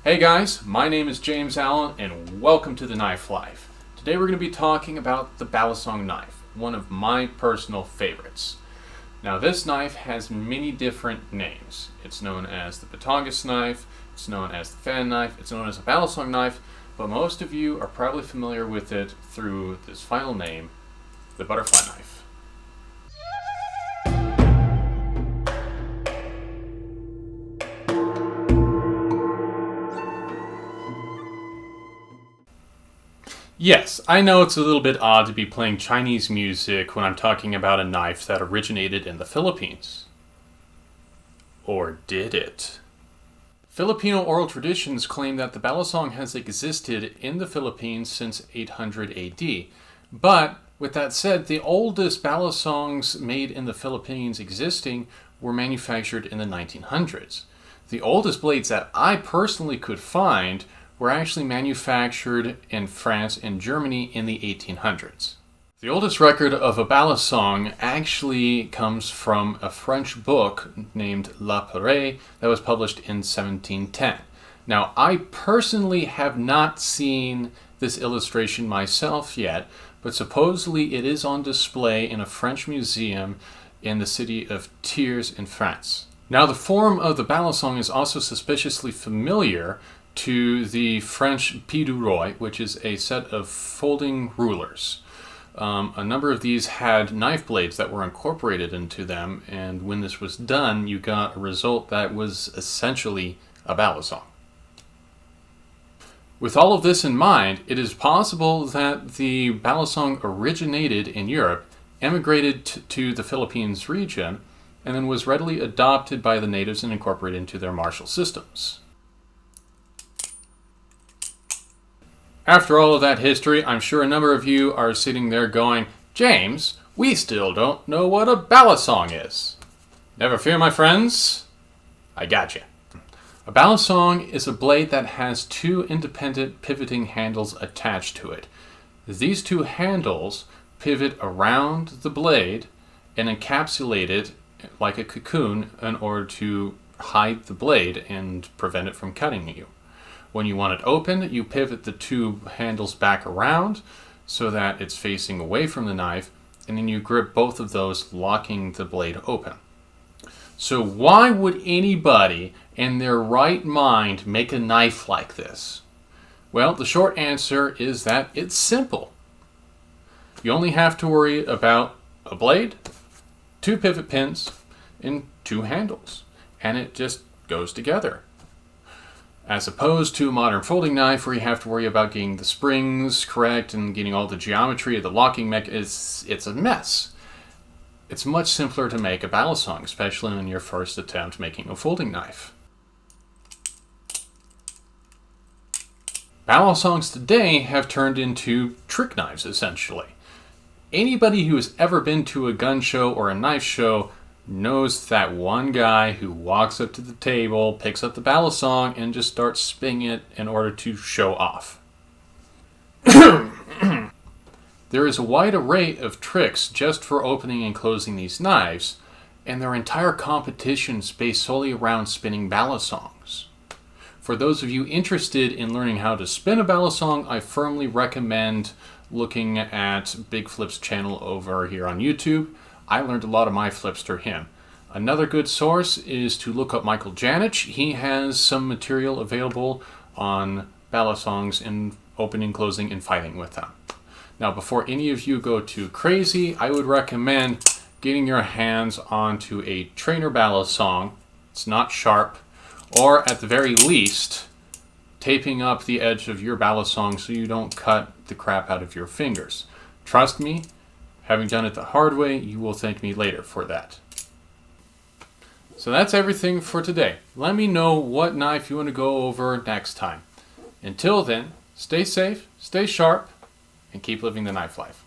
Hey guys, my name is James Allen and welcome to the Knife Life. Today we're going to be talking about the Balisong knife, one of my personal favorites. Now this knife has many different names. It's known as the batangas knife, it's known as the fan knife, it's known as a Balisong knife, but most of you are probably familiar with it through this final name, the butterfly knife. Yes, I know it's a little bit odd to be playing Chinese music when I'm talking about a knife that originated in the Philippines. Or did it? Filipino oral traditions claim that the Balisong has existed in the Philippines since 800 AD. But, with that said, the oldest Balisongs made in the Philippines existing were manufactured in the 1900s. The oldest blades that I personally could find were actually manufactured in France and Germany in the 1800s. The oldest record of a Balisong actually comes from a French book named La Parée that was published in 1710. Now, I personally have not seen this illustration myself yet, but supposedly it is on display in a French museum in the city of Thiers in France. Now, the form of the Balisong is also suspiciously familiar to the French pied du roi, which is a set of folding rulers. A number of these had knife blades that were incorporated into them, and when this was done, you got a result that was essentially a Balisong. With all of this in mind, it is possible that the Balisong originated in Europe, emigrated to the Philippines region, and then was readily adopted by the natives and incorporated into their martial systems. After all of that history, I'm sure a number of you are sitting there going, James, we still don't know what a Balisong is. Never fear, my friends. I gotcha. A Balisong is a blade that has two independent pivoting handles attached to it. These two handles pivot around the blade and encapsulate it like a cocoon in order to hide the blade and prevent it from cutting you. When you want it open, you pivot the two handles back around so that it's facing away from the knife, and then you grip both of those, locking the blade open. So why would anybody in their right mind make a knife like this? Well, the short answer is that it's simple. You only have to worry about a blade, two pivot pins, and two handles, and it just goes together. As opposed to a modern folding knife where you have to worry about getting the springs correct and getting all the geometry of the locking mechanism, it's a mess. It's much simpler to make a Balisong, especially in your first attempt making a folding knife. Balisongs today have turned into trick knives, essentially. Anybody who has ever been to a gun show or a knife show knows that one guy who walks up to the table, picks up the Balisong, and just starts spinning it in order to show off. There is a wide array of tricks just for opening and closing these knives, and their entire competition is based solely around spinning Balisongs. For those of you interested in learning how to spin a Balisong, I firmly recommend looking at Big Flip's channel over here on YouTube. I learned a lot of my flips through him. Another good source is to look up Michael Janich. He has some material available on Balisongs and opening, closing, and fighting with them. Now, before any of you go too crazy, I would recommend getting your hands onto a trainer Balisong. It's not sharp. Or, at the very least, taping up the edge of your Balisong so you don't cut the crap out of your fingers. Trust me, having done it the hard way, you will thank me later for that. So that's everything for today. Let me know what knife you want to go over next time. Until then, stay safe, stay sharp, and keep living the knife life.